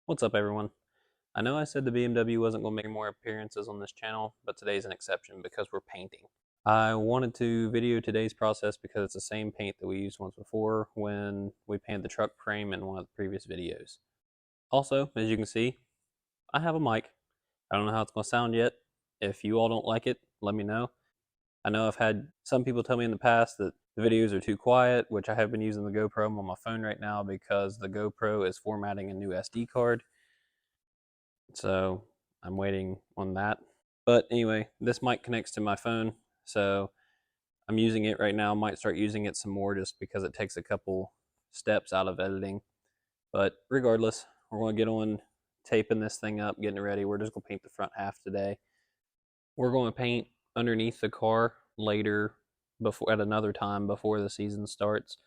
What's up, everyone? I know I said the BMW wasn't going to make more appearances on this channel, but today's an exception because we're painting. I wanted to video today's process because it's the same paint that we used once before when we painted the truck frame in one of the previous videos. Also, as you can see, I have a mic. I don't know how it's going to sound yet. If you all don't like it, let me know. I know I've had some people tell me in the past that the videos are too quiet, which I have been using the GoPro. I'm on my phone right now because the GoPro is formatting a new SD card. So I'm waiting on that. But anyway, this mic connects to my phone, so I'm using it right now. Might start using it some more just because it takes a couple steps out of editing. But regardless, we're going to get on taping this thing up, getting it ready. We're just going to paint the front half today. We're going to paint underneath the car later, before at another time before the season starts.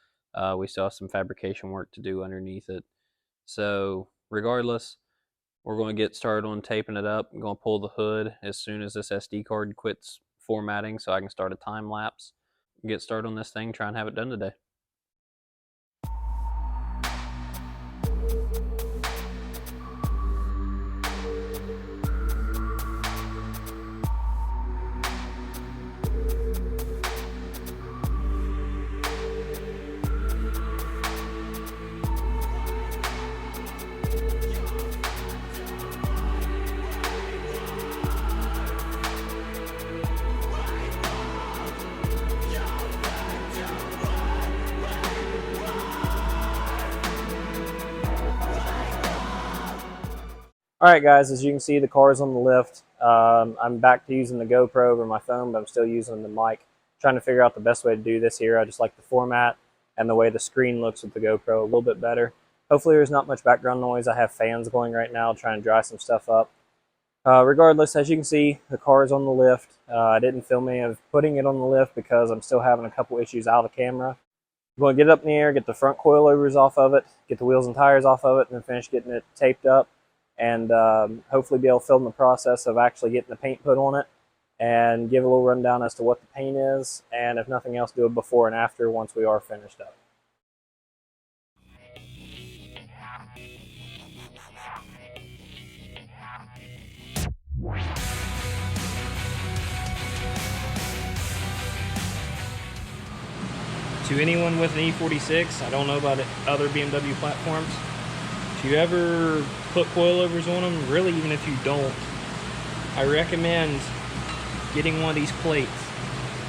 We still have some fabrication work to do underneath it. So regardless, we're going to get started on taping it up. I'm going to pull the hood as soon as this SD card quits formatting so I can start a time lapse. Get started on this thing, try and have it done today. Alright guys, as you can see, the car's on the lift. I'm back to using the GoPro over my phone, but I'm still using the mic. Trying to figure out the best way to do this here. I just like the format and the way the screen looks with the GoPro a little bit better. Hopefully there's not much background noise. I have fans going right now trying to dry some stuff up. Regardless, as you can see, the car is on the lift. I didn't film any of putting it on the lift because I'm still having a couple issues out of the camera. I'm going to get it up in the air, get the front coilovers off of it, get the wheels and tires off of it, and then finish getting it taped up. And hopefully be able to film the process of actually getting the paint put on it and give a little rundown as to what the paint is, and if nothing else, do a before and after once we are finished up. To anyone with an E46, I don't know about other BMW platforms, if you ever put coilovers on them, really even if you don't, I recommend getting one of these plates.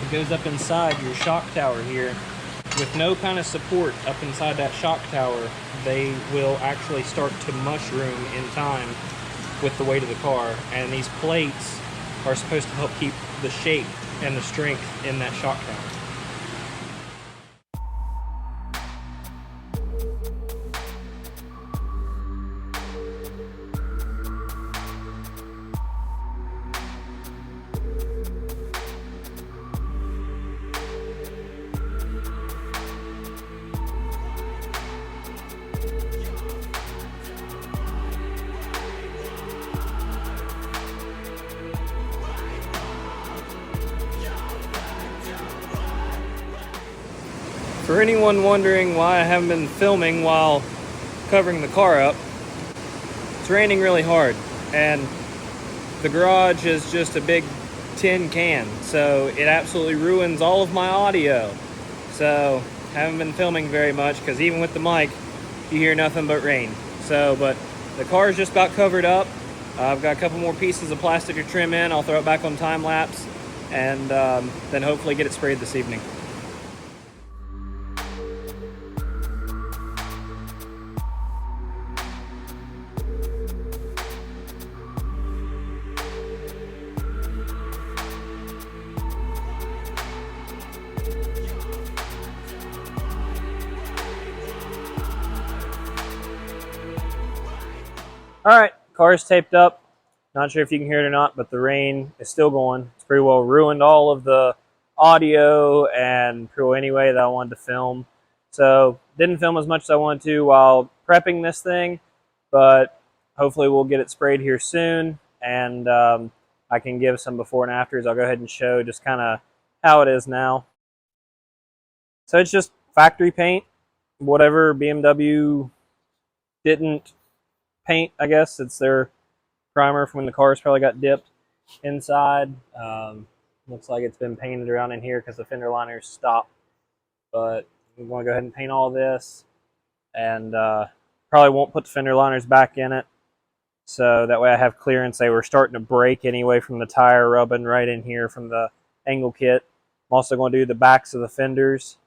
It goes up inside your shock tower here. With no kind of support up inside that shock tower, they will actually start to mushroom in time with the weight of the car. And these plates are supposed to help keep the shape and the strength in that shock tower. For anyone wondering why I haven't been filming while covering the car up, it's raining really hard and the garage is just a big tin can, so it absolutely ruins all of my audio. So haven't been filming very much because even with the mic you hear nothing but rain. But the car is just about covered up. I've got a couple more pieces of plastic to trim in. I'll throw it back on time lapse and then hopefully get it sprayed this evening. Alright, car's taped up. Not sure if you can hear it or not, but the rain is still going. It's pretty well ruined all of the audio and pretty well any way that I wanted to film. So didn't film as much as I wanted to while prepping this thing, but hopefully we'll get it sprayed here soon, and I can give some before and afters. I'll go ahead and show just kind of how it is now. So it's just factory paint, whatever BMW didn't paint, I guess. It's their primer from when the cars probably got dipped inside. Looks like it's been painted around in here because the fender liners stopped. But we want to go ahead and paint all this, and probably won't put the fender liners back in it. So that way I have clearance. They were starting to break anyway from the tire rubbing right in here from the angle kit. I'm also going to do the backs of the fenders,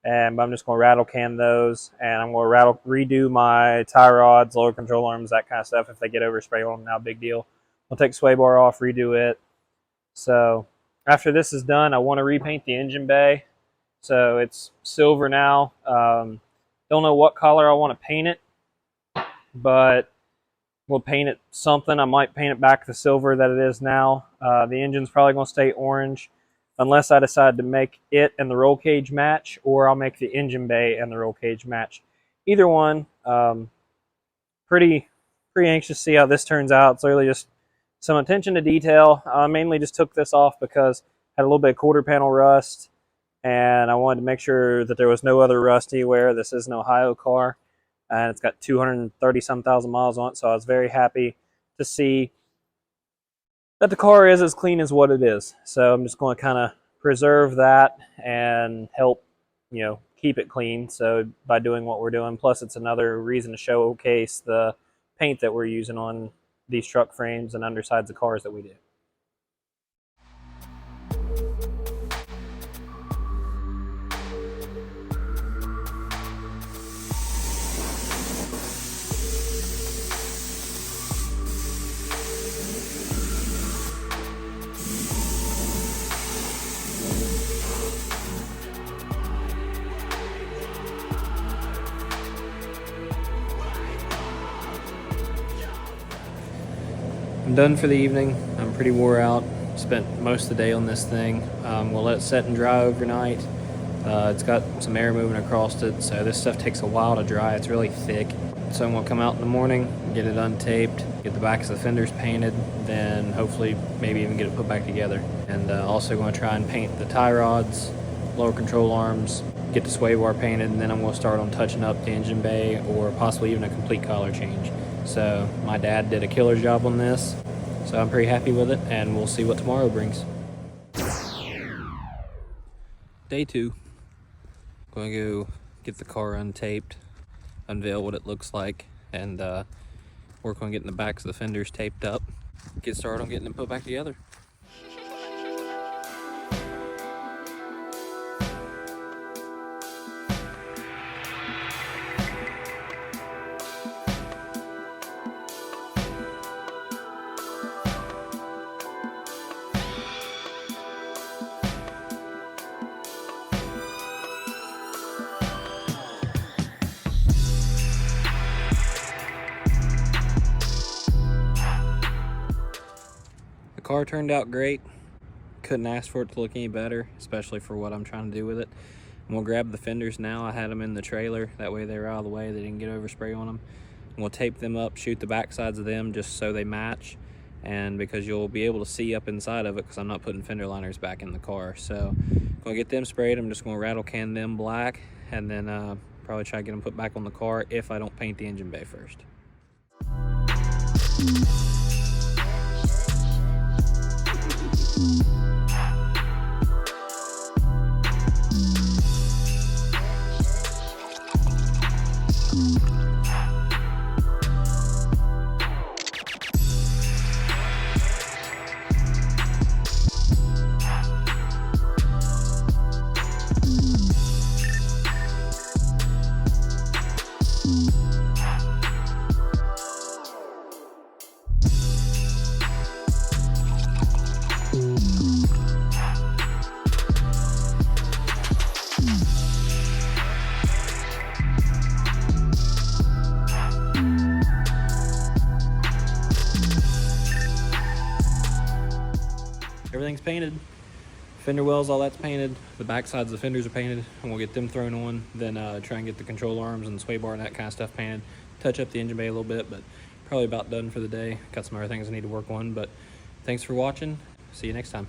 and I'm just going to rattle can those, and I'm going to redo my tie rods, lower control arms, that kind of stuff. If they get overspray on them, now big deal. I'll take the sway bar off, redo it. So after this is done, I want to repaint the engine bay. So it's silver now. Don't know what color I want to paint it, but we'll paint it something. I might paint it back the silver that it is now. The engine's probably going to stay orange unless I decide to make it and the roll cage match, or I'll make the engine bay and the roll cage match. Either one. Pretty anxious to see how this turns out. It's really just some attention to detail. I mainly just took this off because I had a little bit of quarter panel rust, and I wanted to make sure that there was no other rust anywhere. This is an Ohio car, and it's got 230-some thousand miles on it, so I was very happy to see that the car is as clean as what it is. So I'm just going to kind of preserve that and help, keep it clean. So by doing what we're doing, plus it's another reason to showcase the paint that we're using on these truck frames and undersides of cars that we do. I'm done for the evening. I'm pretty wore out. Spent most of the day on this thing. We'll let it set and dry overnight. It's got some air moving across it, so this stuff takes a while to dry. It's really thick. So I'm going to come out in the morning, get it untaped, get the backs of the fenders painted, then hopefully maybe even get it put back together. And also going to try and paint the tie rods, lower control arms, get the sway bar painted, and then I'm going to start on touching up the engine bay or possibly even a complete color change. So my dad did a killer job on this, so I'm pretty happy with it, and we'll see what tomorrow brings. Day 2. Going to go get the car untaped, unveil what it looks like, and work on getting the backs of the fenders taped up. Get started on getting them put back together. The car turned out great. Couldn't ask for it to look any better, especially for what I'm trying to do with it. I'm gonna grab the fenders now. I had them in the trailer, that way they were out of the way, they didn't get overspray on them. I'm gonna tape them up, shoot the back sides of them just so they match, and because you'll be able to see up inside of it because I'm not putting fender liners back in the car. So I'm gonna get them sprayed. I'm just gonna rattle can them black, and then probably try to get them put back on the car if I don't paint the engine bay first. Everything's painted. Fender wells, all that's painted. The back sides of the fenders are painted, and we'll get them thrown on. Then try and get the control arms and the sway bar and that kind of stuff painted. Touch up the engine bay a little bit, but probably about done for the day. Got some other things I need to work on, but thanks for watching. See you next time.